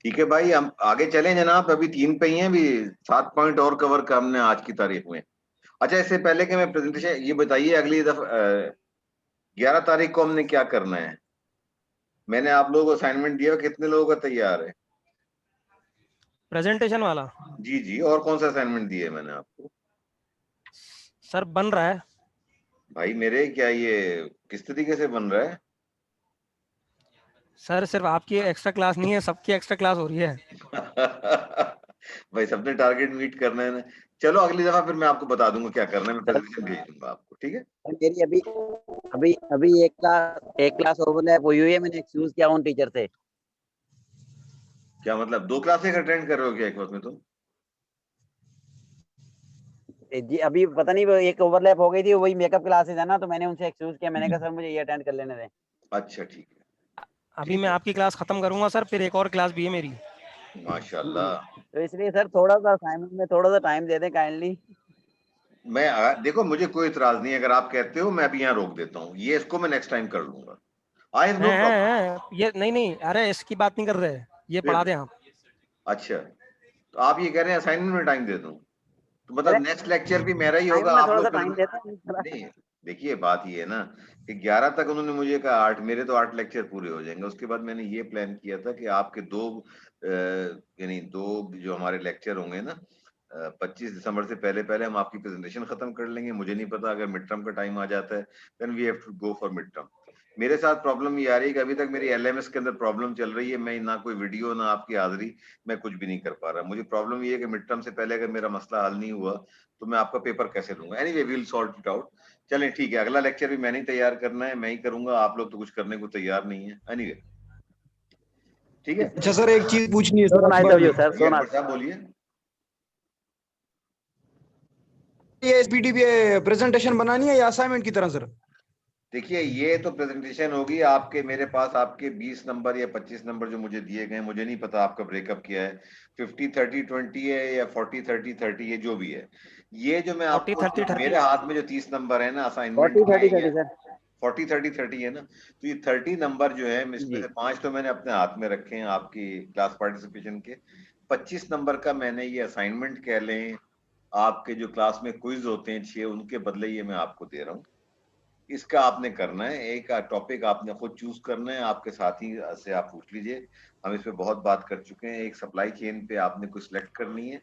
ठीक है भाई, हम आगे चलें जनाब। अभी 3 पे ही हैं, अभी 7 पॉइंट और कवर कर हमने आज की तारीख में। अच्छा, इससे पहले कि मैं प्रेजेंटेशन, ये बताइए अगली दफा 11 तारीख को हमने क्या करना है? मैंने आप लोगों को असाइनमेंट दिया, कितने लोगों का तैयार है? प्रेजेंटेशन वाला जी जी, और कौन सा असाइनमेंट दिया है मैंने आपको? सर बन रहा है। भाई मेरे, क्या ये किस तरीके से बन रहा है? सर सिर्फ आपकी एक्स्ट्रा क्लास नहीं है, सबकी एक्स्ट्रा क्लास हो रही है। भाई सबने टारगेट मीट करना है ना। चलो अगली दफा फिर मैं आपको बता दूंगा क्या करना है, मैं सर प्रेजेंटेशन भेज दूंगा आपको, ठीक है? मेरी अभी अभी अभी एक क्लास ओवरलैप हुई हुई है, मैंने एक्सक्यूज किया उन टीचर से। क्या मतलब 2 क्लासेस अटेंड कर रहे हो क्या एक वक्त में तुम? जी अभी पता नहीं, वो एक ओवरलैप हो गई थी, वही मेकअप क्लासेस है ना, तो मैंने उनसे एक्सक्यूज किया, मैंने कहा सर मुझे ये अटेंड कर लेने दें। अच्छा ठीक है। अभी ठीक मैं है, आपकी क्लास खत्म करूंगा सर, फिर एक और क्लास भी है मेरी। माशाल्लाह। तो इसलिए सर थोड़ा सा असाइनमेंट में थोड़ा सा टाइम दे दें काइंडली। मैं देखो, मुझे कोई इतराज नहीं है, अगर आप कहते हो मैं अभी यहाँ रोक देता हूँ, ये इसको मैं नेक्स्ट टाइम कर लूंगा। I have no problem. ये नहीं नहीं, अरे इसकी बात नहीं कर रहे, ये पढ़ा फिर दें आप। अच्छा, तो आप ये कह रहे हैं असाइनमेंट में टाइम दे दूं, तो अरे मतलब नेक्स्ट लेक्चर भी मेरा ही होगा, टाइम में आप थोड़ा सा लोग टाइम देते हैं नहीं। देखिए बात ये है ना कि 11 तक उन्होंने मुझे कहा, 8 मेरे तो 8 लेक्चर पूरे हो जाएंगे। उसके बाद मैंने ये प्लान किया था कि आपके दो यानी दो जो हमारे लेक्चर होंगे ना, 25 दिसंबर से पहले पहले हम आपकी प्रेजेंटेशन खत्म कर लेंगे। मुझे नहीं पता अगर मिड टर्म का टाइम आ जाता है, then we have to go for mid term. मेरे साथ प्रॉब्लम ये आ रही है कि अभी तक मेरी एलएमएस के अंदर प्रॉब्लम चल रही है, मैं ना कोई वीडियो ना आपकी हाजिरी, मैं कुछ भी नहीं कर पा रहा। मुझे प्रॉब्लम ये है कि मिड टर्म से पहले अगर मेरा मसला हल नहीं हुआ तो मैं आपका पेपर कैसे लूंगा। Anyway we will sort it out. चलें ठीक है, अगला लेक्चर भी मैंने ही तैयार करना है, मैं ही करूंगा, आप लोग तो कुछ करने को तैयार नहीं है। एनीवे ठीक है। अच्छा सर, एक चीज पूछनी है सो सर नाइस आपसे। ऑफ यू सर, ये सो अकबर नाइस। साहब बोलिए। ये एसपीटी पे प्रेजेंटेशन बनानी है या असाइनमेंट की तरह सर? देखिए ये तो प्रेजेंटेशन होगी आपके, मेरे पास आपके 20 नंबर या 25 नंबर जो मुझे दिए गए, मुझे नहीं पता आपका ब्रेकअप क्या है, 50-30-20 है या 40-30-30 है, जो भी है। ये जो मैं 40 आपको 30 30 मेरे है हाथ सर। में जो 30 नंबर है ना असाइनमेंट 40 30 के, ये 30 सर। 40-30-30 है ना, तो ये 30 नंबर जो है, इसमें जी से 5 तो मैंने अपने हाथ में रखे हैं आपकी क्लास पार्टिसिपेशन के। 25 नंबर का मैंने ये असाइनमेंट कह लें, आपके जो क्लास में क्विज होते हैं 6, उनके बदले ये मैं आपको दे रहा हूँ। इसका आपने करना है, एक टॉपिक आपने खुद चूज करना है, आपके साथी से आप पूछ लीजिए। हम इस पे बहुत बात कर चुके हैं। एक सप्लाई चेन पे आपने कुछ सिलेक्ट करनी है,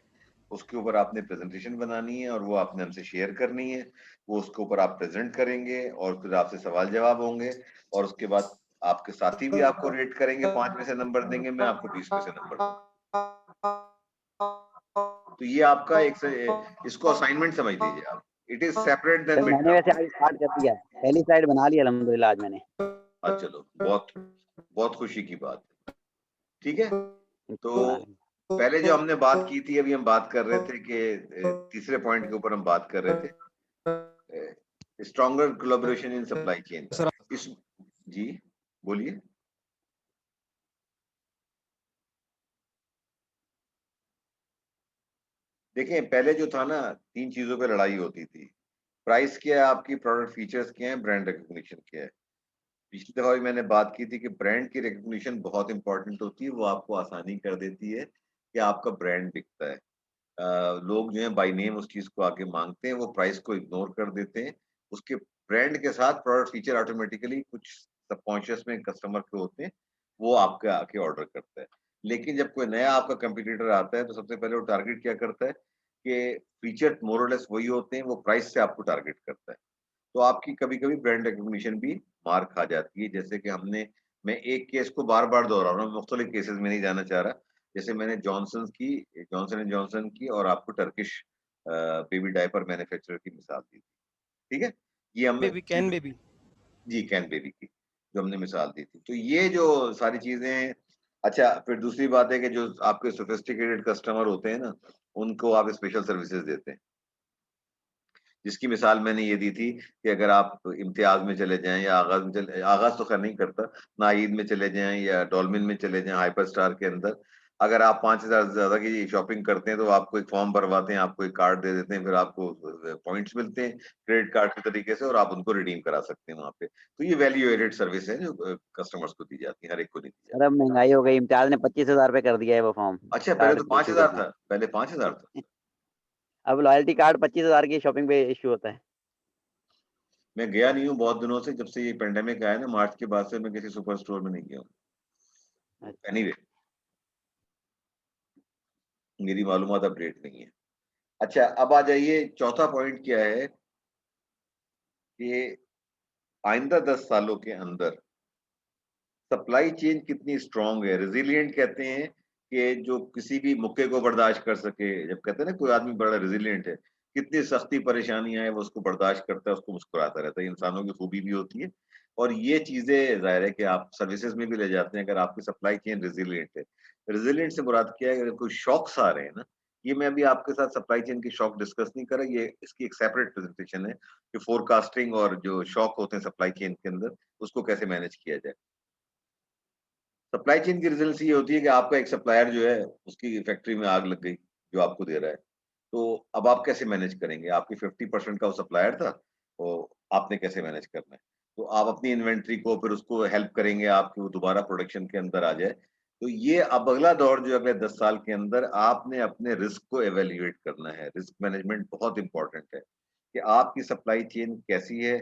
उसके ऊपर आपने प्रेजेंटेशन बनानी है और वो आपने हमसे शेयर करनी है। वो उसके ऊपर आप प्रेजेंट करेंगे और फिर आपसे सवाल जवाब होंगे, और उसके बाद आपके साथी भी आपको रेट करेंगे, 5 में से नंबर देंगे, मैं आपको 20 में से नंबर दूंगा। तो ये आपका एक से, इसको असाइनमेंट समझ लीजिए आप। It is separate then sir, mid मैंने वैसे टर्म। आज स्टार्ट कर दिया है, पहली स्लाइड बना ली अल्हम्दुलिल्लाह आज मैंने। चलो, बहुत बहुत खुशी की बात है। ठीक है, तो बना ली। पहले जो हमने बात की थी, अभी हम बात कर रहे थे कि तीसरे पॉइंट के ऊपर हम बात कर रहे थे, stronger collaboration in supply chain. Sir इस जी बोलिए। देखिए पहले जो था ना, 3 चीजों पे लड़ाई होती थी। प्राइस क्या है आपकी, प्रोडक्ट फीचर्स क्या है, ब्रांड रिकग्निशन क्या है। पिछली दफा भी मैंने बात की थी कि ब्रांड की रिकग्निशन बहुत इंपॉर्टेंट होती है, वो आपको आसानी कर देती है कि आपका ब्रांड बिकता है। लोग जो है बाय नेम उस चीज को आगे मांगते हैं, वो प्राइस को इग्नोर कर देते हैं। उसके ब्रांड के साथ प्रोडक्ट फीचर ऑटोमेटिकली कुछ सबकॉन्शियस में कस्टमर के होते हैं, वो आपके आके ऑर्डर करता है। लेकिन जब कोई नया आपका कंपटीटर आता है तो सबसे पहले वो टारगेट क्या करता है कि फीचर मोर और लेस वही होते हैं, वो प्राइस से आपको टारगेट करता है। तो आपकी कभी-कभी ब्रांड रिकॉग्निशन भी मार खा जाती है। जैसे कि मैं एक केस को बार-बार दोहरा रहा हूँ, मुख्तलिफ केसेस में नहीं जाना चाह रहा। जैसे मैंने जॉनसन एंड जॉनसन की और आपको टर्किश बेबी डायपर मैन्युफैक्चरर की मिसाल दी थी। ठीक है? ये हमने बेबी कैन चीज़, बेबी। जी, कैन बेबी की, जो हमने मिसाल दी थी। तो ये जो सारी चीज़ें, अच्छा फिर दूसरी बात है कि जो आपके सोफिस्टिकेटेड कस्टमर होते हैं ना, उनको आप स्पेशल सर्विसेज़ देते हैं। जिसकी मिसाल मैंने ये दी थी कि अगर आप इम्तियाज़ में चले जाएँ या आगाज़ तो ख़ैर नहीं करता, ना ईद में चले जाएँ या डॉल्मेन में चले जाएँ, हाइपर स्टार के अंदर, अगर आप 5,000 से ज्यादा की शॉपिंग करते हैं तो आपको एक फॉर्म भरवाते हैं, आपको एक कार्ड दे देते हैं, फिर आपको पॉइंट्स मिलते हैं क्रेडिट कार्ड के तरीके से और आप उनको रिडीम करा सकते हैं वहाँ पे। तो ये वैल्यू एडेड सर्विस है जो कस्टमर्स को दी जाती है, हर एक को नहीं दी सर अब जाती। महंगाई हो गई, इम्तियाज ने 25,000 रुपए कर दिया है वो फॉर्म अच्छा, पहले कार्ड तो इशू 5,000 करना। था, पहले 5,000 था। अब लॉयल्टी कार्ड 25,000 की शॉपिंग पे इशू होता है। मैं गया नहीं हूँ बहुत दिनों से, जब से ये पेंडेमिक आया ना मार्च के बाद से मैं किसी सुपर स्टोर में नहीं गया हूँ। अच्छा। एनीवे, मेरी मालूमात अपडेट नहीं है। अच्छा, अब आ जाइए, चौथा पॉइंट क्या है कि आइंदा 10 सालों के अंदर सप्लाई चेन कितनी स्ट्रांग है। रेजिलिएंट कहते हैं कि जो किसी भी मुक्के को बर्दाश्त कर सके। जब कहते हैं ना कोई आदमी बड़ा रेजिलिएंट है, कितनी सख्ती परेशानियां है वो उसको बर्दाश्त करता है, उसको मुस्कुराता रहता है। इंसानों की खूबी भी होती है और ये चीजें जाहिर है कि आप सर्विसेज में भी ले जाते हैं अगर आपकी सप्लाई चेन रेजिलिएंट है। रेजिलिएंट से मुराद क्या है, अगर कोई शॉक्स आ रहे हैं ना, ये मैं अभी आपके साथ सप्लाई चेन की शॉक डिस्कस नहीं कर रहा, ये इसकी एक सेपरेट प्रेजेंटेशन है कि फोरकास्टिंग और जो शॉक होते हैं सप्लाई चेन के अंदर उसको कैसे मैनेज किया जाए। सप्लाई चेन की रिजल्ट ये होती है कि आपका एक सप्लायर जो है उसकी फैक्ट्री में आग लग गई जो आपको दे रहा है। तो अब आप कैसे मैनेज करेंगे? आपकी 50% का वो सप्लायर था, तो आपने कैसे मैनेज करना है? तो आप अपनी इन्वेंटरी को फिर उसको हेल्प करेंगे आपकी वो दोबारा प्रोडक्शन के अंदर आ जाए। तो ये अब अगला दौर जो अगले 10 साल के अंदर आपने अपने रिस्क को इवैल्यूएट करना है। रिस्क मैनेजमेंट बहुत इंपॉर्टेंट है कि आपकी सप्लाई चेन कैसी है।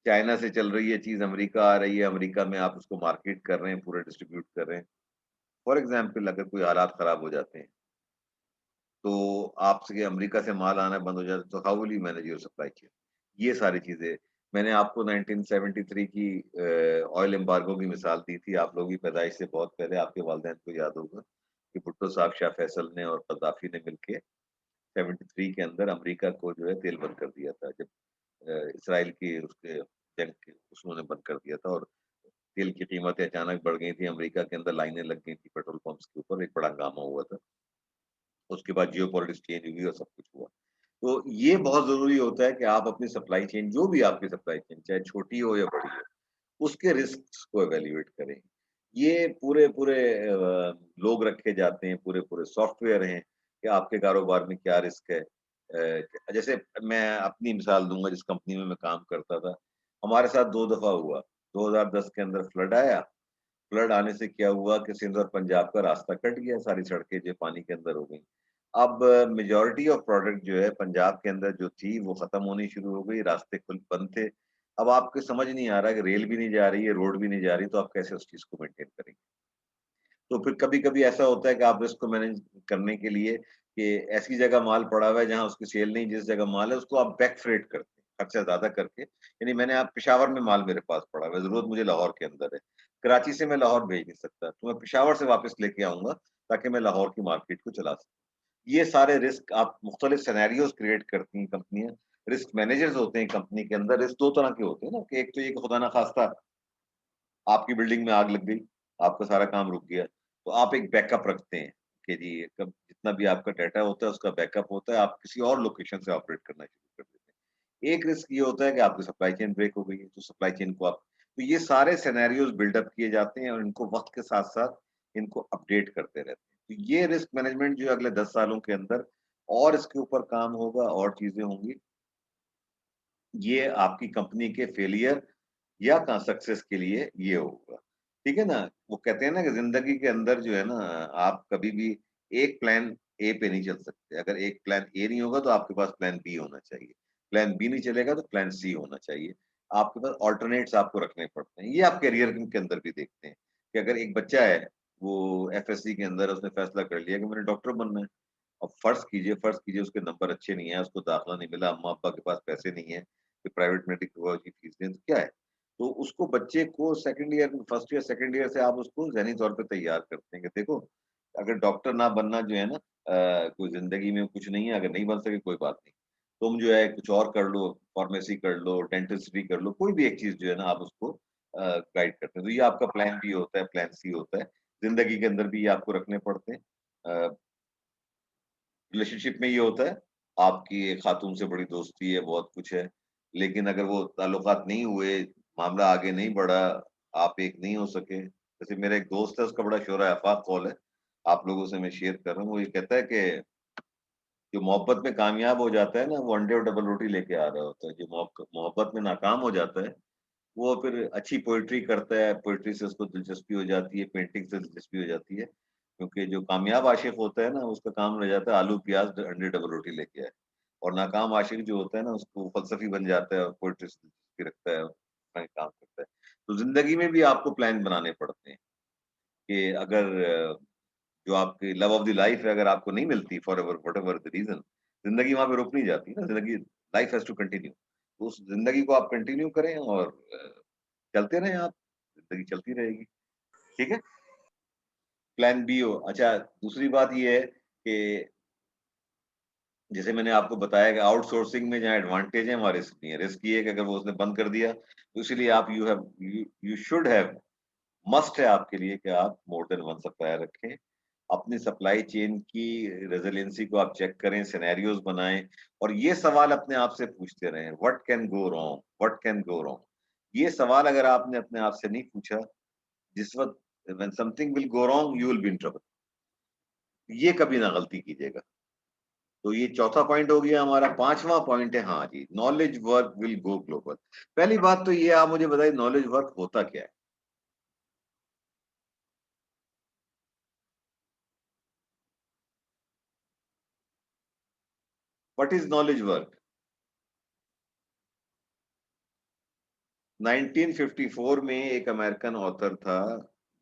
चाइना से चल रही है चीज़, अमेरिका आ रही है, अमेरिका में आप उसको मार्केट कर रहे हैं, पूरा डिस्ट्रीब्यूट कर रहे हैं। फॉर एग्जाम्पल अगर कोई हालात खराब हो जाते हैं, तो आपसे अमेरिका से माल आना बंद हो जाता है, तो how will you manage your supply chain? ये सारी चीज़ें मैंने आपको 1973 की ऑयल एम्बार्गो की मिसाल दी थी। आप लोगों की पैदाइश से बहुत पहले आपके वालिदैन को याद होगा कि भुट्टो साहब, शाह फैसल ने और कज़ाफ़ी ने मिलके 73 के अंदर अमेरिका को जो है तेल बंद कर दिया था। जब इसराइल की उसके जंग के उन्होंने बंद कर दिया था और तेल की कीमतें अचानक बढ़ गई थी। अमेरिका के अंदर लाइनें लग गई थी पेट्रोल पंप्स के ऊपर, एक बड़ा हंगामा हुआ था। उसके बाद जियोपॉलिटिक्स चेंज हुई और सब कुछ हुआ। तो ये बहुत ज़रूरी होता है कि आप अपनी सप्लाई चेन, जो भी आपकी सप्लाई चेन, चाहे छोटी हो या बड़ी हो, उसके रिस्क्स को इवैल्यूएट करें। ये पूरे-पूरे लोग रखे जाते हैं, पूरे-पूरे सॉफ्टवेयर हैं कि आपके कारोबार में क्या रिस्क है। जैसे मैं अपनी मिसाल दूँगा जिस कंपनी में मैं काम करता था, हमारे साथ 2 दफ़ा हुआ। 2010 के अंदर फ्लड आया, फ्लड आने से क्या हुआ कि सिंध और पंजाब का रास्ता कट गया, सारी सड़कें जो पानी के अंदर हो गई। अब मेजॉरिटी ऑफ प्रोडक्ट जो है पंजाब के अंदर जो थी वो खत्म होनी शुरू हो गई, रास्ते खुल बंद थे। अब आपको समझ नहीं आ रहा कि रेल भी नहीं जा रही है, रोड भी नहीं जा रही, तो आप कैसे उस चीज़ को मेंटेन करेंगे? तो फिर कभी-कभी ऐसा होता है कि आप रिस्क को मैनेज करने के लिए कि ऐसी जगह माल पड़ा हुआ है जहाँ उसकी सेल नहीं, जिस जगह माल है उसको आप बैक फ्रेट करते हैं, खर्चा ज़्यादा करके। यानी मैंने आप पेशावर में माल मेरे पास पड़ा हुआ है, ज़रूरत मुझे लाहौर के अंदर है। कराची से मैं लाहौर भेज नहीं सकता, तो मैं पेशावर से वापस लेके आऊँगा ताकि मैं लाहौर की मार्केट को चला सकूँ। ये सारे रिस्क आप मुख्तलिफ सिनेरियोज़ क्रिएट करती हैं कंपनियाँ। रिस्क मैनेजर्स होते हैं कंपनी के अंदर। रिस्क 2 तरह के होते हैं ना कि एक तो ये कि खुदा ना खास्ता आपकी बिल्डिंग में आग लग गई, आपका सारा काम रुक गया, तो आप एक बैकअप रखते हैं कि जी कब जितना भी आपका डाटा होता है उसका बैकअप होता है, आप किसी और लोकेशन से ऑपरेट करना शुरू कर देते हैं। एक रिस्क ये होता है कि आपकी सप्लाई चेन ब्रेक हो गई है, तो सप्लाई चेन को आप, तो ये सारे सिनेरियोज़ बिल्डअप किए जाते हैं और इनको वक़्त के साथ-साथ इनको अपडेट करते रहते हैं। तो ये रिस्क मैनेजमेंट जो है अगले 10 सालों के अंदर और इसके ऊपर काम होगा और चीज़ें होंगी। ये आपकी कंपनी के फेलियर या का सक्सेस के लिए ये होगा। ठीक है ना? वो कहते हैं ना कि ज़िंदगी के अंदर जो है ना, आप कभी भी एक प्लान ए पे नहीं चल सकते। अगर एक प्लान ए नहीं होगा तो आपके पास प्लान बी होना चाहिए। प्लान बी नहीं चलेगा तो प्लान सी होना चाहिए। आपके पास अल्टरनेट्स आपको रखने पड़ते हैं। ये आप करियर के अंदर भी देखते हैं कि अगर एक बच्चा है, वो एफएससी के अंदर उसने फैसला कर लिया कि मैंने डॉक्टर बनना है। अब फ़र्ज़ कीजिए उसके नंबर अच्छे नहीं है, उसको दाखिला नहीं मिला, अम्मा-पापा के पास पैसे नहीं है कि प्राइवेट मेडिकल की फीस दें, तो क्या है? तो उसको बच्चे को second year first year second year से आप उसको ज़हनी तौर पे तैयार करते हैं कि देखो, अगर डॉक्टर ना बनना जो है ना, कोई ज़िंदगी में कुछ नहीं है, अगर नहीं बन सके कोई बात नहीं। तुम जो है कुछ और कर लो, फार्मेसी कर लो, डेंटिस्ट्री कर लो, कोई भी एक चीज़ जो है ना आप उसको गाइड करते हैं। तो ये आपका प्लान बी होता है, प्लान सी होता है। ज़िंदगी के अंदर भी ये आपको रखने पड़ते हैं। रिलेशनशिप में ये होता है, आपकी एक खातून से बड़ी दोस्ती है, बहुत कुछ है, लेकिन अगर वो ताल्लुकात नहीं हुए, मामला आगे नहीं बढ़ा, आप एक नहीं हो सके, जैसे मेरा एक दोस्त है, उसका बड़ा शोरा आफाक कौल है, आप लोगों से मैं शेयर कर रहा हूँ। वो ये कहता है कि जो मोहब्बत में कामयाब हो जाता है ना, वो अंडे और डबल रोटी लेके आ रहा होता है। जो मोहब्बत में नाकाम हो जाता है, वो फिर अच्छी पोएट्री करता है, पोएट्री से उसको दिलचस्पी हो जाती है, पेंटिंग से दिलचस्पी हो जाती है। क्योंकि जो कामयाब आशिक होता है ना, उसका काम रह जाता है आलू, प्याज़, अंडे, डबल रोटी लेके आए। और नाकाम आशिक जो होता है ना, उसको फ़लसफ़ी बन जाता है और पोएट्री से दिलचस्पी रखता है, अपना काम करता है। तो ज़िंदगी में भी आपको प्लान बनाने पड़ते हैं कि अगर जो आपकी लव ऑफ द लाइफ है, अगर आपको नहीं मिलती फॉरएवर व्हाटएवर द रीज़न, ज़िंदगी वहाँ पे रुक नहीं जाती ना, ज़िंदगी लाइफ हैज़ टू कंटिन्यू। तो उस ज़िंदगी को आप कंटिन्यू करें और चलते रहें आप, ज़िंदगी चलती रहेगी, ठीक है? प्लान बी हो अच्छा, दूसरी बात ये है कि जैसे मैंने आपको बताया कि आउटसोर्सिंग में जहाँ एडवांटेज है, वहाँ रिस्क नहीं है। रिस्क ये है कि अगर वो उसने बंद कर दिया, तो इसीलिए आप यू शुड हैव, मस्ट है आपके लिए कि आप मोर देन वन सप्लायर रखें। अपनी सप्लाई चेन की रेज़िलियंसी को आप चेक करें, सिनेरियोज़ बनाएँ और ये सवाल अपने आप से पूछते रहें, what can go wrong? What can go wrong? ये सवाल अगर आपने अपने आप से नहीं पूछा, जिस वक़्त when something will go wrong, you will be in trouble. ये कभी ना गलती कीजिएगा। तो ये चौथा पॉइंट हो गया हमारा। 5वां पॉइंट है, हाँ जी, knowledge work will go global. पहली बात तो ये आप मुझे बताइए, नॉलेज वर्क होता क्या है? What is knowledge work? 1954 में एक अमेरिकन ऑथर था,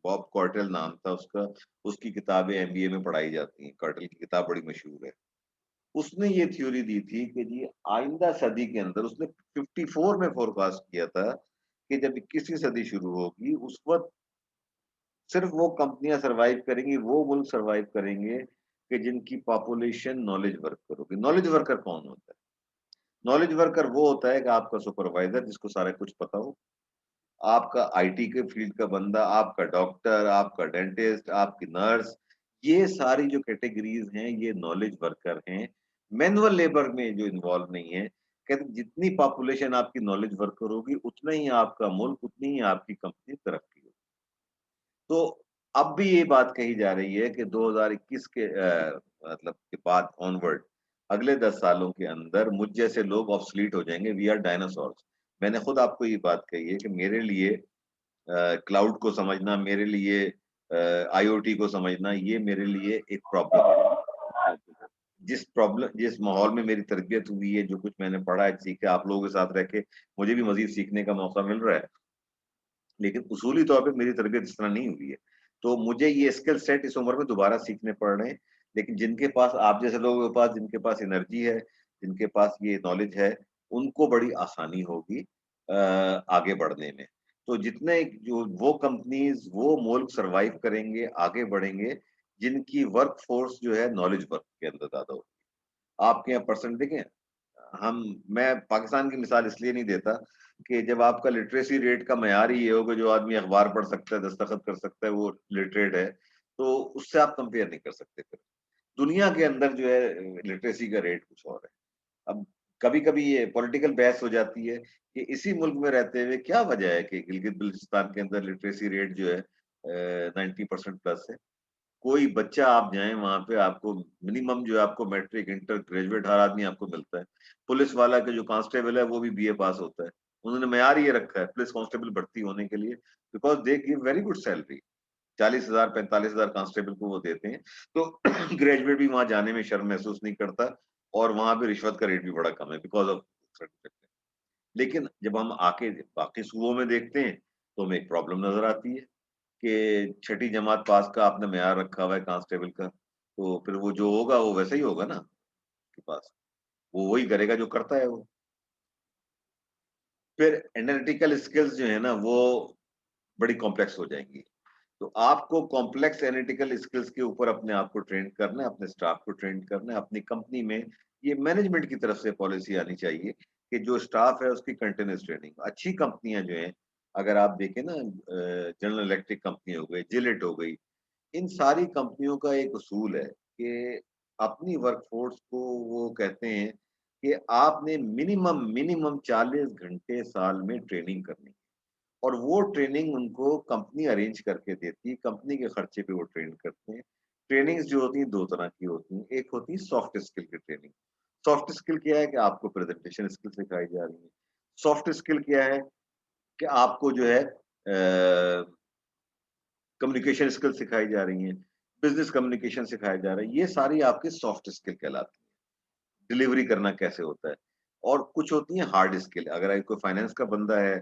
बॉब कॉर्टेल नाम था उसका, उसकी किताबें एमबीए में पढ़ाई जाती हैं, कॉर्टेल की किताब बड़ी मशहूर है। उसने ये थ्योरी दी थी कि जी आइंदा सदी के अंदर, उसने 54 में फोरकास्ट किया था कि जब 21वीं सदी शुरू होगी, उस वक़्त सिर्फ वो कंपनियां सरवाइव करेंगी, वो मुल्क सरवाइव करेंगे कि जिनकी पॉपुलेशन नॉलेज वर्कर होगी। नॉलेज वर्कर कौन होता है? नॉलेज वर्कर वो होता है कि आपका सुपरवाइजर जिसको सारा कुछ पता हो, आपका आईटी के फील्ड का बंदा, आपका डॉक्टर, आपका डेंटिस्ट, आपकी नर्स, ये सारी जो कैटेगरीज हैं, ये नॉलेज वर्कर हैं। मैनुअल लेबर में जो इन्वॉल्व नहीं है। कहते जितनी पॉपुलेशन आपकी नॉलेज वर्कर होगी, उतना ही आपका मुल्क, उतनी ही आपकी कंपनी तरक्की होगी। तो अब भी ये बात कही जा रही है कि 2021 के मतलब के बाद ऑनवर्ड अगले 10 सालों के अंदर मुझ जैसे लोग ऑब्सोलीट हो जाएंगे, वी आर डायनासोर्स। मैंने खुद आपको ये बात कही है कि मेरे लिए क्लाउड को समझना, मेरे लिए आईओटी को समझना, ये मेरे लिए एक प्रॉब्लम है। जिस माहौल में मेरी तरबियत हुई है, जो कुछ मैंने पढ़ा है, सीखा, आप लोगों के साथ रह के मुझे भी मज़ीद सीखने का मौका मिल रहा है। लेकिन उसूली तौर पे मेरी तरबियत इस तरह नहीं हुई है। तो मुझे ये स्किल सेट इस उम्र में दोबारा सीखने पड़ रहे हैं। लेकिन जिनके पास, आप जैसे लोगों के पास, जिनके पास एनर्जी है, जिनके पास ये नॉलेज है, उनको बड़ी आसानी होगी आगे बढ़ने में। तो जितने जो वो कंपनीज़, वो मुल्क सर्वाइव करेंगे, आगे बढ़ेंगे, जिनकी वर्क फ़ोर्स जो है नॉलेज वर्क के अंदर ज़्यादा होगी। आपके यहाँ परसेंट देखें, मैं पाकिस्तान की मिसाल इसलिए नहीं देता कि जब आपका लिटरेसी रेट का मयार ही ये हो कि जो आदमी अखबार पढ़ सकता है, दस्तखत कर सकता है, वो लिटरेट है, तो उससे आप कंपेयर नहीं कर सकते फिर। दुनिया के अंदर जो है लिटरेसी का रेट कुछ और है। अब कभी-कभी ये पॉलिटिकल बहस हो जाती है कि इसी मुल्क में रहते हुए क्या वजह है कि गिलगित-बल्चिस्तान के अंदर लिटरेसी रेट जो है 90% प्लस है। कोई बच्चा आप जाएँ वहाँ पे, आपको मिनिमम जो है आपको मैट्रिक, इंटर, ग्रेजुएट हर आदमी आपको मिलता है। पुलिस वाला के जो कांस्टेबल है वो भी बीए पास होता है। उन्होंने मयार ये रखा है पुलिस कांस्टेबल भर्ती होने के लिए, because they give very good salary. 40,000 45,000 constable को वो देते हैं। तो ग्रेजुएट भी वहाँ जाने में शर्म महसूस नहीं करता और वहाँ पे रिश्वत का रेट भी बड़ा कम है बिकॉज़ ऑफ सर्टिफिकेट। लेकिन जब हम आके बाकी सूबों में देखते हैं, तो हमें एक प्रॉब्लम नज़र आती है कि छठी जमात पास का आपने मेयार रखा हुआ है कांस्टेबल का, तो फिर वो जो होगा वो वैसा ही होगा ना उसके पास। वो वही करेगा जो करता है वो। फिर एनालिटिकल स्किल्स जो है ना वो बड़ी कॉम्प्लेक्स हो जाएँगी। तो आपको कॉम्प्लेक्स एनालिटिकल स्किल्स के ऊपर अपने आप को ट्रेन करना है, अपने स्टाफ को ट्रेन करना है, अपनी कंपनी में ये मैनेजमेंट की तरफ से पॉलिसी आनी चाहिए कि जो स्टाफ है उसकी कंटीन्यूअस ट्रेनिंग। अच्छी कंपनियाँ जो हैं, अगर आप देखें ना जनरल इलेक्ट्रिक कंपनी हो गई, जिलेट हो गई, इन सारी कंपनियों का एक उसूल है कि अपनी वर्कफ़ोर्स को वो कहते हैं कि आपने मिनिमम मिनिमम 40 घंटे साल में ट्रेनिंग करनी है। और वो ट्रेनिंग उनको कंपनी अरेंज करके देती है, कंपनी के खर्चे पे वो ट्रेन करते हैं। ट्रेनिंग्स जो होती हैं 2 तरह की होती हैं, एक होती है सॉफ्ट स्किल की ट्रेनिंग। सॉफ्ट स्किल क्या है कि आपको प्रेजेंटेशन स्किल सिखाई जा रही है। सॉफ्ट स्किल क्या है कि आपको जो है कम्युनिकेशन स्किल सिखाई जा रही हैं, बिज़नेस कम्युनिकेशन सिखाया जा रहा है, ये सारी आपकी सॉफ्ट स्किल कहलाती हैं। डिलीवरी करना कैसे होता है और कुछ होती है हार्ड स्किल। अगर कोई फाइनेंस का बंदा है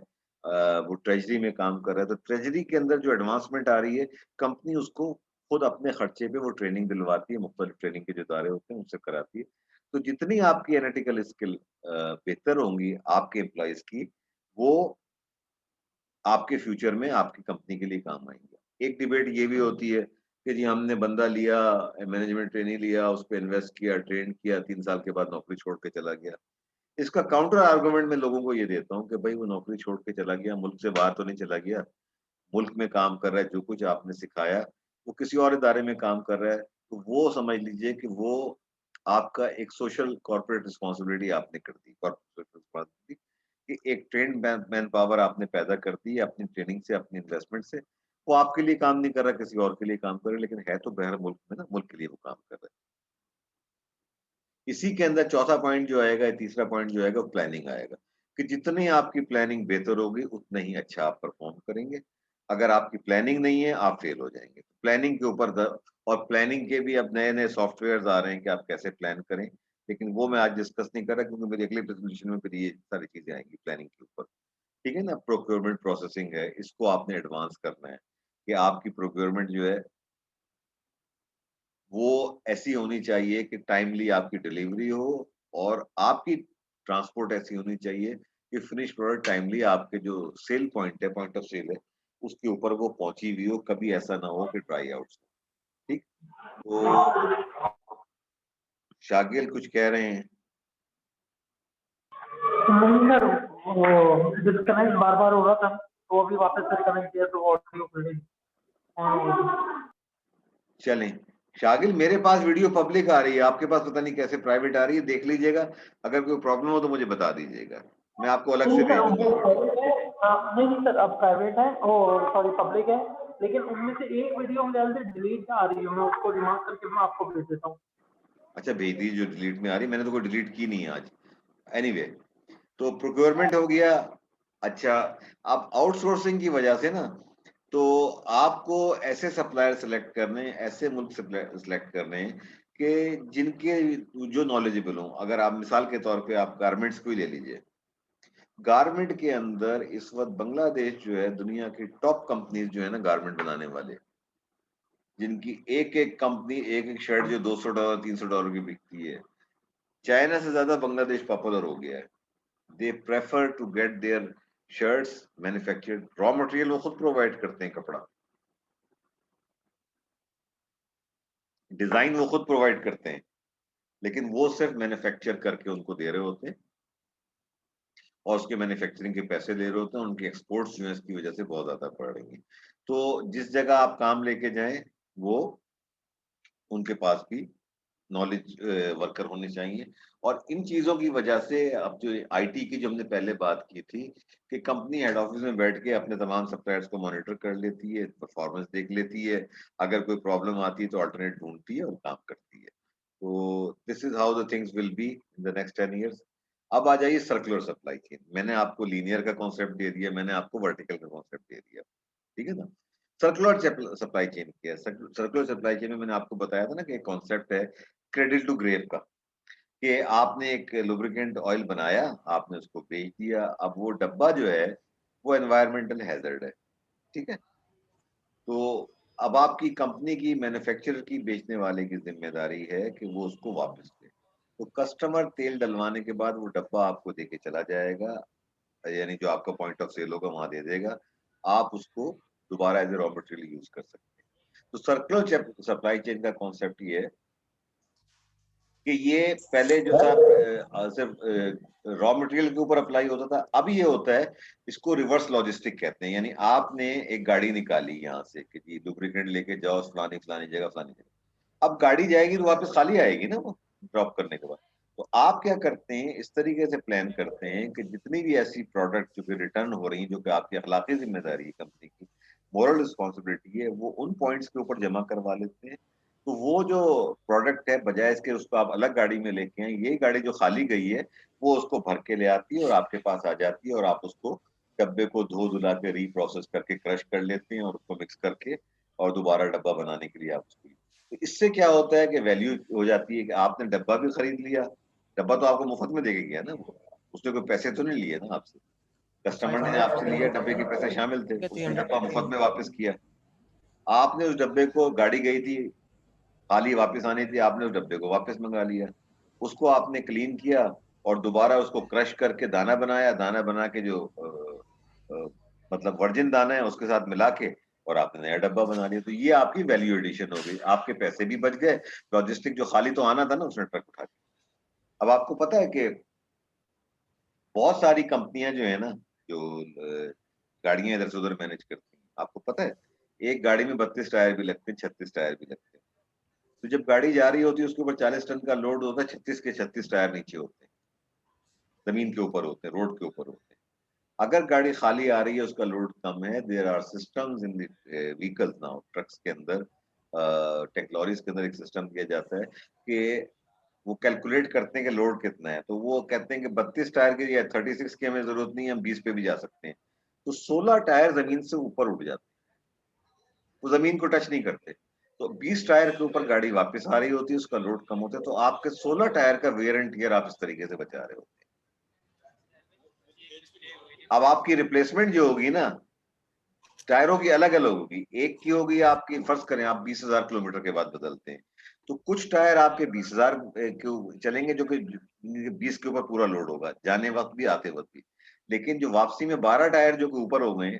वो ट्रेजरी में काम कर रहा है तो ट्रेजरी के अंदर जो एडवांसमेंट आ रही है कंपनी उसको खुद अपने खर्चे पे वो ट्रेनिंग दिलवाती है, मुख्तलिफ ट्रेनिंग के जो इदारे होते हैं उनसे कराती है। तो जितनी आपकी एनालिटिकल स्किल बेहतर होंगी आपके एम्प्लॉयज की, वो आपके फ्यूचर में आपकी कंपनी के लिए काम आएंगे। एक डिबेट ये भी होती है कि जी हमने बंदा लिया, मैनेजमेंट ट्रेनिंग लिया, उस पर इन्वेस्ट किया, ट्रेन किया, 3 साल के बाद नौकरी छोड़ के चला गया। इसका काउंटर आर्गुमेंट मैं लोगों को ये देता हूँ कि भाई वो नौकरी छोड़ के चला गया, मुल्क से बाहर तो नहीं चला गया, मुल्क में काम कर रहा है, जो कुछ आपने सिखाया वो किसी और इदारे में काम कर रहा है, तो वो समझ लीजिए कि वो आपका एक सोशल कॉर्पोरेट रिस्पॉन्सिबिलिटी आपने कर दी, कॉर्पोरेट रिस्पॉन्सिबिलिटी कि एक ट्रेंड मैन पावर आपने पैदा कर दी है अपनी ट्रेनिंग से, अपनी इन्वेस्टमेंट से। वो आपके लिए काम नहीं कर रहा, किसी और के लिए काम कर रहा है, लेकिन है तो बहर मुल्क में ना, मुल्क के लिए वो काम कर रहा है। इसी के अंदर चौथा पॉइंट जो आएगा, तीसरा पॉइंट जो आएगा वो प्लानिंग आएगा कि जितनी आपकी प्लानिंग बेहतर होगी उतना ही अच्छा आप परफॉर्म करेंगे। अगर आपकी प्लानिंग नहीं है आप फेल हो जाएंगे। प्लानिंग के ऊपर और प्लानिंग के भी अब नए नए सॉफ्टवेयर आ रहे हैं कि आप कैसे प्लान करें, लेकिन वो मैं आज डिस्कस नहीं कर रहा क्योंकि मेरी अगली प्रेजेंटेशन में फिर ये सारी चीजें आएंगी प्लानिंग के ऊपर। ठीक है ना, प्रोक्योरमेंट प्रोसेसिंग है, इसको आपने एडवांस करना है कि आपकी प्रोक्योरमेंट जो है वो ऐसी होनी चाहिए कि टाइमली आपकी डिलीवरी हो और आपकी ट्रांसपोर्ट ऐसी होनी चाहिए कि फिनिश प्रोडक्ट टाइमली आपके जो सेल पॉइंट है, पॉइंट ऑफ सेल है, उसके ऊपर वो पहुंची हुई हो, कभी ऐसा ना हो कि ड्राई आउट। ठीक, तो शागिल कुछ कह रहे हैं? नहीं सर, वो डिस्कनेक्ट बार बार हो रहा था तो अभी वापस से कनेक्ट किया तो ऑडियो क्लियरिंग ऑन हो गई। चलें, शागिल मेरे पास वीडियो पब्लिक आ रही है, आपके पास पता नहीं कैसे प्राइवेट आ रही है, देख लीजिएगा। अगर कोई प्रॉब्लम हो तो मुझे बता दीजिएगा, मैं आपको अलग से नहीं सर, भेज वो दूंगा। प्राइवेट है। नहीं नहीं सर, अब प्राइवेट है, ओ सॉरी पब्लिक है, लेकिन उनमें से एक वीडियो मुझे डिलीट आ रही है, मैं उसको रिमार्क करके मैं आपको भेज देता हूँ। अच्छा भेज दीजिए जो डिलीट में आ रही, मैंने तो कोई डिलीट की नहीं है आज। एनीवे, तो प्रोक्योरमेंट हो गया। अच्छा, अब आउटसोर्सिंग की वजह से ना, तो आपको ऐसे सप्लायर सेलेक्ट करने, ऐसे मुल्क सेलेक्ट करने कि जिनके जो नॉलेजेबल हो। अगर आप मिसाल के तौर पे आप गारमेंट्स को ही ले लीजिए, गारमेंट के अंदर इस वक्त बांग्लादेश जो है दुनिया की टॉप कंपनीज जो है ना गारमेंट बनाने वाले, जिनकी एक एक कंपनी एक एक शर्ट जो $200 $300 की बिकती है, चाइना से ज्यादा बांग्लादेश पॉपुलर हो गया है। They prefer to get their shirts manufactured, raw material वो खुद प्रोवाइड करते हैं, कपड़ा डिजाइन वो खुद प्रोवाइड करते हैं, लेकिन वो सिर्फ मैन्युफैक्चर करके उनको दे रहे होते हैं और उसके मैन्युफैक्चरिंग के पैसे ले रहे होते हैं। उनकी एक्सपोर्ट्स जो है इसकी वजह से बहुत ज्यादा बढ़ रही हैं। तो जिस जगह आप काम लेके जाएं वो उनके पास भी नॉलेज वर्कर होने चाहिए। और इन चीजों की वजह से अब जो आईटी की जो हमने पहले बात की थी कि कंपनी हेड ऑफिस में बैठ के अपने तमाम सप्लायर्स को मॉनिटर कर लेती है, परफॉर्मेंस देख लेती है, अगर कोई प्रॉब्लम आती है तो अल्टरनेट ढूंढती है और काम करती है। तो this is how the things will be in the next 10 years। अब आ जाइए सर्कुलर सप्लाई चेन। मैंने आपको लीनियर का कॉन्सेप्ट दे दिया, मैंने आपको वर्टिकल का कॉन्सेप्ट दे दिया, ठीक है ना। सर्कुलर सप्लाई चेन क्या है? सर्कुलर सप्लाई चेन में मैंने आपको बताया था ना कि एक कॉन्सेप्ट है क्रेडिल टू ग्रेव का, कि आपने एक लुब्रिकेंट ऑयल बनाया, आपने उसको बेच दिया, अब वो डब्बा जो है वो एनवायरमेंटल हैजर्ड है, ठीक है। तो अब आपकी कंपनी की, मैन्युफैक्चरर की, बेचने वाले की जिम्मेदारी है कि वो उसको वापस ले। तो कस्टमर तेल डलवाने के बाद वो डब्बा आपको देके चला जाएगा, यानी जो आपका पॉइंट ऑफ सेल होगा वहां दे देगा, आप उसको दोबारा as a raw material use कर सकते हैं। तो सर्कुलर सप्लाई चेन का कॉन्सेप्ट ये है कि ये पहले जो था सिर्फ रॉ मटेरियल के ऊपर अप्लाई होता था, अब ये होता है, इसको रिवर्स लॉजिस्टिक कहते हैं। यानी आपने एक गाड़ी निकाली यहाँ से कि जी लुब्रिकेंट लेके जाओ फलानी फलानी जगह, फलानी जगह, अब गाड़ी जाएगी तो वापस खाली आएगी ना वो ड्रॉप करने के बाद। तो आप क्या करते हैं, इस तरीके से प्लान करते हैं कि जितनी भी ऐसी प्रोडक्ट जो कि रिटर्न हो रही हैं, जो कि आपकी अखलाकी जिम्मेदारी है कंपनी की, मोरल रिस्पॉन्सिबिलिटी है, वो उन पॉइंट्स के ऊपर जमा करवा लेते हैं। तो वो जो प्रोडक्ट है, बजाय इसके उसको आप अलग गाड़ी में लेके आए, ये गाड़ी जो खाली गई है वो उसको भर के ले आती है और आपके पास आ जाती है, और आप उसको डब्बे को धो धुला के रीप्रोसेस करके क्रश कर लेते हैं और उसको मिक्स करके और दोबारा डब्बा बनाने के लिए आप उसको, तो इससे क्या होता है कि वैल्यू हो जाती है कि आपने डब्बा भी खरीद लिया, डब्बा तो आपको मुफ्त में देके गया ना, वो उसने कोई पैसे तो नहीं लिए ना आपसे, कस्टमर ने आपसे लिया, डब्बे के पैसे शामिल थे, उसने डब्बा मुफ्त में वापस किया। आपने उस डब्बे को, गाड़ी गई थी खाली वापस आनी थी, आपने उस डब्बे को वापस मंगा लिया, उसको आपने क्लीन किया और दोबारा उसको क्रश करके दाना बनाया, दाना बना के जो अ, मतलब वर्जिन दाना है उसके साथ मिला के और आपने नया डब्बा बना लिया। तो ये आपकी वैल्यू एडिशन हो गई, आपके पैसे भी बच गए, लॉजिस्टिक जो खाली तो आना था ना उसने ट्रक उठा के। अब आपको पता है कि बहुत सारी कंपनियां जो है ना, जो गाड़ियां इधर से उधर मैनेज करती हैं, आपको पता है एक गाड़ी में 32 टायर भी लगते हैं, 36 टायर भी लगते हैं। तो जब गाड़ी जा रही होती है उसके ऊपर 40 टन का लोड होता है, 36 के 36 टायर नीचे होते हैं, जमीन के ऊपर होते हैं, रोड के ऊपर होते हैं। अगर गाड़ी खाली आ रही है, उसका लोड कम है, there are systems in vehicles now, trucks के अंदर, टेक्नोलॉजीज के अंदर एक सिस्टम किया जाता है कि वो कैलकुलेट करते हैं कि लोड कितना है, तो वो कहते हैं कि 32 टायर की या 36 की हमें जरूरत नहीं है, हम 20 पे भी जा सकते हैं। तो 16 टायर जमीन से ऊपर उठ जाते हैं, वो जमीन को टच नहीं करते। तो 20 टायर के ऊपर गाड़ी वापस आ रही होती है, उसका लोड कम होता है, तो आपके 16 टायर का वेयर एंड टियर आप इस तरीके से बचा रहे होते हैं। अब आपकी रिप्लेसमेंट जो होगी ना, टायरों की अलग अलग होगी, एक की होगी आपकी, फर्ज करें आप 20,000 किलोमीटर के बाद बदलते हैं, तो कुछ टायर आपके 20,000 चलेंगे, जो कि 20 के ऊपर पूरा लोड होगा, जाने वक्त भी आते वक्त भी। लेकिन जो वापसी में 12 टायर जो कि ऊपर हो गए,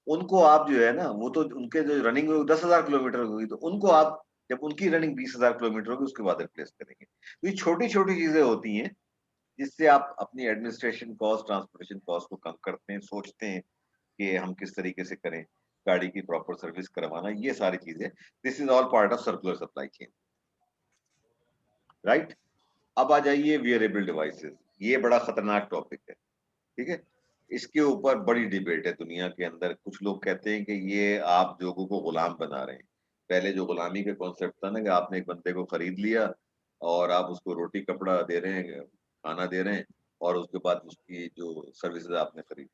उनको आप जो है ना, वो तो उनके जो रनिंग 10,000 किलोमीटर होगी, तो उनको आप जब उनकी रनिंग 20,000 किलोमीटर होगी उसके बाद रिप्लेस करेंगे। तो ये छोटी छोटी चीजें होती हैं जिससे आप अपनी एडमिनिस्ट्रेशन कॉस्ट, ट्रांसपोर्टेशन कॉस्ट को कम करते हैं, सोचते हैं कि हम किस तरीके से करें, गाड़ी की प्रॉपर सर्विस करवाना, ये सारी चीजें, this is all part of circular supply chain, right. अब आ जाइए वियरेबल डिवाइसेस, ये बड़ा खतरनाक टॉपिक है, ठीक है। इसके ऊपर बड़ी डिबेट है दुनिया के अंदर। कुछ लोग कहते हैं कि ये आप लोगों को गुलाम बना रहे हैं। पहले जो गुलामी का कॉन्सेप्ट था ना, कि आपने एक बंदे को खरीद लिया और आप उसको रोटी कपड़ा दे रहे हैं, खाना दे रहे हैं, और उसके बाद उसकी जो सर्विसेज आपने खरीद,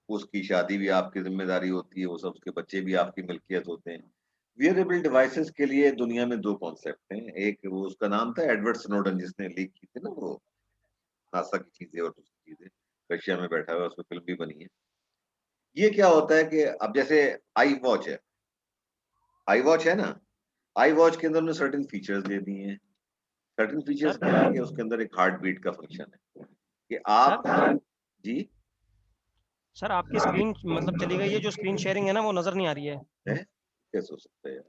उसकी शादी भी आपकी जिम्मेदारी होती है, वो सब, उसके बच्चे भी आपकी मिल्कियत होते हैं। वियरेबल डिवाइसेस के लिए दुनिया में दो कॉन्सेप्ट हैं। एक वो, उसका नाम था एडवर्ड स्नोडन, जिसने लीक की थी ना वो नासा की चीजें और दूसरी चीजें, रशिया में बैठा हुआ है, उस पर फिल्म भी बनी है। ये क्या होता है कि अब जैसे आई वॉच है, आई वॉच है ना, आई वॉच के अंदर उन्होंने सर्टेन फीचर्स दे दिए हैं। सर्टेन फीचर्स क्या है कि उसके अंदर एक हार्ट बीट का फंक्शन है कि आप, जी सर आपकी स्क्रीन मतलब चली गई है, जो स्क्रीन शेयरिंग है ना वो नजर नहीं आ रही है। कैसे हो सकता है यार,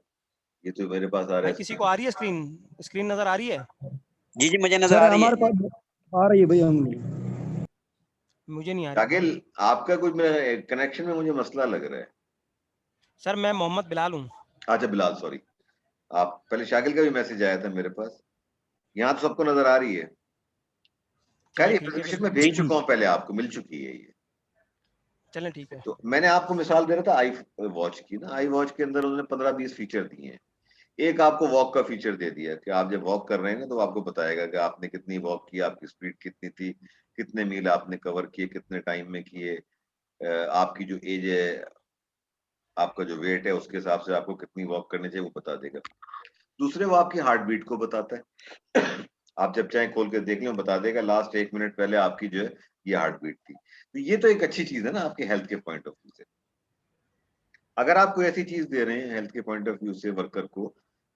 ये तो मेरे पास आ रहा भाई है। किसी को आ रही है स्क्रीन, स्क्रीन नजर आ रही है? जी जी मुझे नजर सर आ रही है। हमारे पास आ रही है भैया, हम मुझे नहीं आ रही। शाकिल, आपका कुछ कनेक्शन में मुझे मसला लग रहा है। सर मैं मोहम्मद बिलाल हूँ। अच्छा बिलाल, सॉरी। आप पहले, शाकिल का भी मैसेज आया था मेरे पास, यहाँ तो सबको नजर आ रही है। खैर चलें ये ठीक है प्रेजेंटेशन फिर। में जी भेज चुका हूँ पहले, आपको मिल चुकी है ये। चलें ठीक है। तो मैंने आपको मिसाल दे रहा था आई वॉच की ना, आई वॉच के अंदर उन्होंने 15-20 फीचर दिए हैं। एक आपको वॉक का फीचर दे दिया कि आप जब वॉक कर रहे हैं ना, तो आपको बताएगा कि आपने कितनी वॉक की, आपकी स्पीड कितनी थी, कितने मील आपने कवर किए, कितने टाइम में किए, आपकी जो एज है, आपका जो वेट है, उसके हिसाब से आपको कितनी वॉक करनी चाहिए वो बता देगा। दूसरे वो आपकी हार्ट बीट को बताता है। आप जब चाहे खोल के देख लें, बता देगा लास्ट 1 मिनट पहले आपकी जो है ये हार्ट बीट थी। तो ये तो एक अच्छी चीज है ना आपके हेल्थ के पॉइंट ऑफ व्यू से। अगर आप कोई ऐसी चीज दे रहे हैं हेल्थ के पॉइंट ऑफ व्यू से वर्कर को,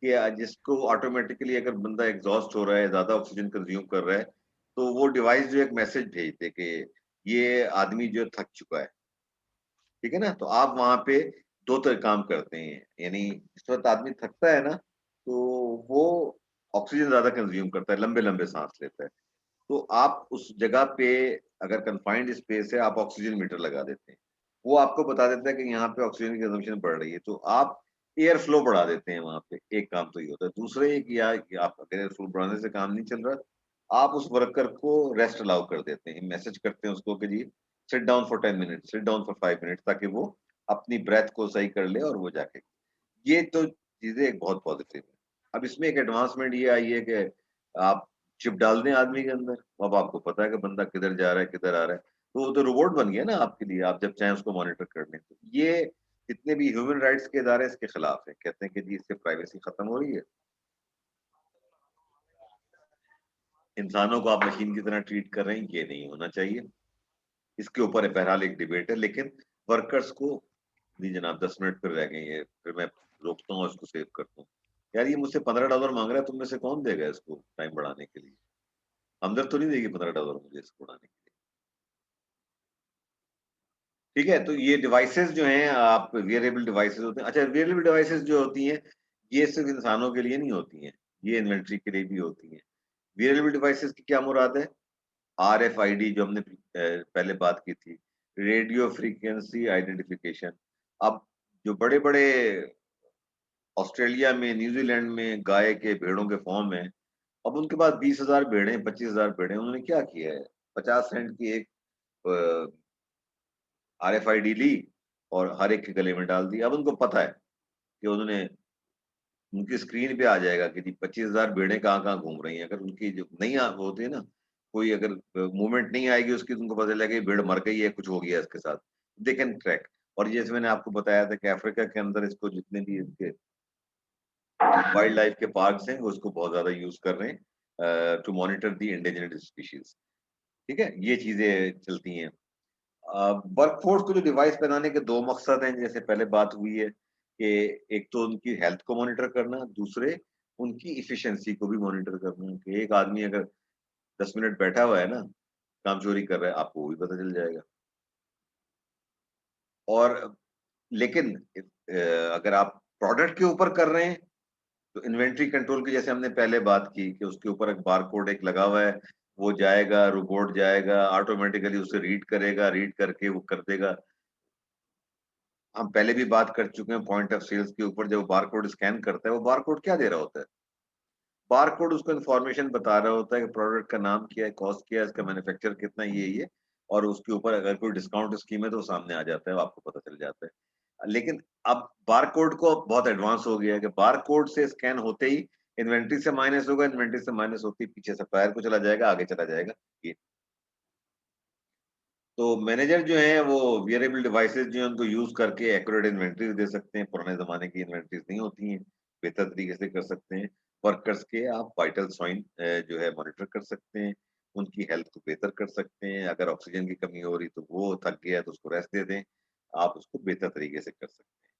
कि जिसको ऑटोमेटिकली अगर बंदा एग्जॉस्ट हो रहा है, ज्यादा ऑक्सीजन कंज्यूम कर रहा है, तो वो डिवाइस जो एक मैसेज भेज दे कि ये आदमी जो थक चुका है, ठीक है ना। तो आप वहां पे दो तरह काम करते हैं, यानी जिस वक्त आदमी थकता है ना, तो वो ऑक्सीजन ज्यादा कंज्यूम करता है, लंबे लंबे सांस लेता है, तो आप उस जगह पे अगर कंफाइंड स्पेस है, आप ऑक्सीजन मीटर लगा देते हैं, वो आपको बता देता है कि यहाँ पे ऑक्सीजन की कंजम्पशन बढ़ रही है, तो आप एयर फ्लो बढ़ा देते हैं वहां पे। एक काम तो ये होता है। दूसरा ये कि आप अगर एयर फ्लो बढ़ाने से काम नहीं चल रहा, आप उस वर्कर को रेस्ट अलाउ कर देते हैं, मैसेज करते हैं उसको कि जी sit down for 10 minutes, sit down for 5 minutes, ताकि वो अपनी ब्रेथ को सही कर ले और वो जाके, ये तो चीजें एक बहुत पॉजिटिव है। अब इसमें एक एडवांसमेंट ये आई है कि आप चिप डाल दें आदमी के अंदर, अब आपको पता है कि बंदा किधर जा रहा है, किधर आ रहा है, तो वो तो रोबोट बन गया ना आपके लिए, आप जब चाहें उसको मॉनिटर कर लें। तो ये जितने भी ह्यूमन राइट्स के इदारे इसके खिलाफ है, कहते हैं कि जी इससे प्राइवेसी खत्म हो रही है, इंसानों को आप मशीन की तरह ट्रीट कर रहे हैं, ये नहीं होना चाहिए। इसके ऊपर बहरहाल एक डिबेट है, लेकिन वर्कर्स को, नहीं जनाब 10 मिनट फिर रह गए, ये फिर मैं रोकता हूँ, इसको सेव करता हूँ। यार ये मुझसे $15 मांग रहा है, तुम में से कौन देगा इसको टाइम बढ़ाने के लिए? हमदर्द तो नहीं देगी $15 मुझे इसको बढ़ाने के लिए? ठीक है, तो ये डिवाइसेस जो हैं, आप वियरेबल डिवाइसेस होते हैं। अच्छा, वियरेबल डिवाइसेस जो होती हैं, ये सिर्फ इंसानों के लिए नहीं होती हैं, ये इन्वेंट्री के लिए भी होती हैं। वियरेबल डिवाइसेस की क्या मुराद है? RFID जो हमने पहले बात की थी, रेडियो फ्रीक्वेंसी आइडेंटिफिकेशन। अब जो बड़े-बड़े ऑस्ट्रेलिया में, न्यूजीलैंड में गाय के, भेड़ों के फॉर्म है, अब उनके पास 20,000 भेड़ें, 25,000 भेड़ें, उन्होंने क्या किया है, 50 सेंट की एक RFID ली और हर एक के गले में डाल दी। अब उनको पता है कि उन्होंने, उनकी स्क्रीन पे आ जाएगा कि जी 25,000 भेड़ें कहाँ-कहाँ घूम रही हैं। अगर उनकी जो नहीं वो होती है ना, कोई अगर मूवमेंट नहीं आएगी उसकी, तो उनको पता चलेगा कि भेड़ मर गई है, कुछ हो गया है इसके साथ। They can track. और जैसे मैंने आपको बताया था कि अफ्रीका के अंदर इसको, जितने भी इनके वाइल्ड लाइफ के पार्क्स हैं, वो इसको बहुत ज्यादा यूज कर रहे हैं to monitor the indigenous species. ठीक है, ये चीजें चलती हैं। वर्कफोर्स को जो डिवाइस बनाने के दो मकसद हैं, जैसे पहले बात हुई है कि एक तो उनकी हेल्थ को मॉनिटर करना, दूसरे उनकी इफिशिएंसी को भी मॉनिटर करना, कि एक आदमी अगर 10 मिनट बैठा हुआ है ना, काम चोरी कर रहा है, आपको वो भी पता चल जाएगा। और लेकिन अगर आप प्रोडक्ट के ऊपर कर रहे हैं, तो इन्वेंट्री कंट्रोल की, जैसे हमने पहले बात की कि उसके ऊपर एक बारकोड एक लगा हुआ है, वो जाएगा, रोबोट जाएगा, ऑटोमेटिकली उसे रीड करेगा, रीड करके वो कर देगा। हम पहले भी बात कर चुके हैं पॉइंट ऑफ सेल्स के ऊपर, जब बारकोड स्कैन करता है, वो बारकोड क्या दे रहा होता है? बारकोड उसको इन्फॉर्मेशन बता रहा होता है कि प्रोडक्ट का नाम क्या है, कॉस्ट क्या है, इसका मैन्युफैक्चर कितना, ये, और उसके ऊपर अगर कोई डिस्काउंट स्कीम है तो सामने आ जाता है, आपको पता चल जाता है। लेकिन अब बारकोड को बहुत एडवांस हो गया है कि बारकोड से स्कैन होते ही इन्वेंट्री से माइनस होगा, इन्वेंट्री से माइनस होती ही पीछे सप्लायर को चला जाएगा, आगे चला जाएगा। ये तो मैनेजर जो है वो वियरेबल डिवाइसेस जो है उनको यूज करके एक्यूरेट इन्वेंट्री दे सकते हैं, पुराने जमाने की इन्वेंट्रीज नहीं होती हैं, बेहतर तरीके से कर सकते हैं। वर्कर्स के आप वाइटल साइन जो है मॉनिटर कर सकते हैं, उनकी हेल्थ को बेहतर कर सकते हैं। अगर ऑक्सीजन की कमी हो रही तो वो थक गया तो उसको रेस्ट दे दें, आप उसको बेहतर तरीके से कर सकते हैं।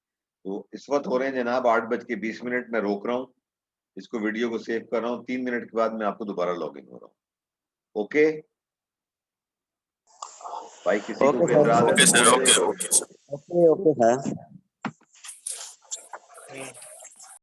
तो इस वक्त हो रहे हैं जनाब 8:20। मैं रोक रहा हूँ, इसको वीडियो को सेव कर रहा हूँ, 3 मिनट के बाद मैं आपको दोबारा लॉग इन हो रहा हूँ। ओके भाई, किसी को ओके कोई सर, एतराज है ओके तो सर, बोल ओके दे। Okay sir.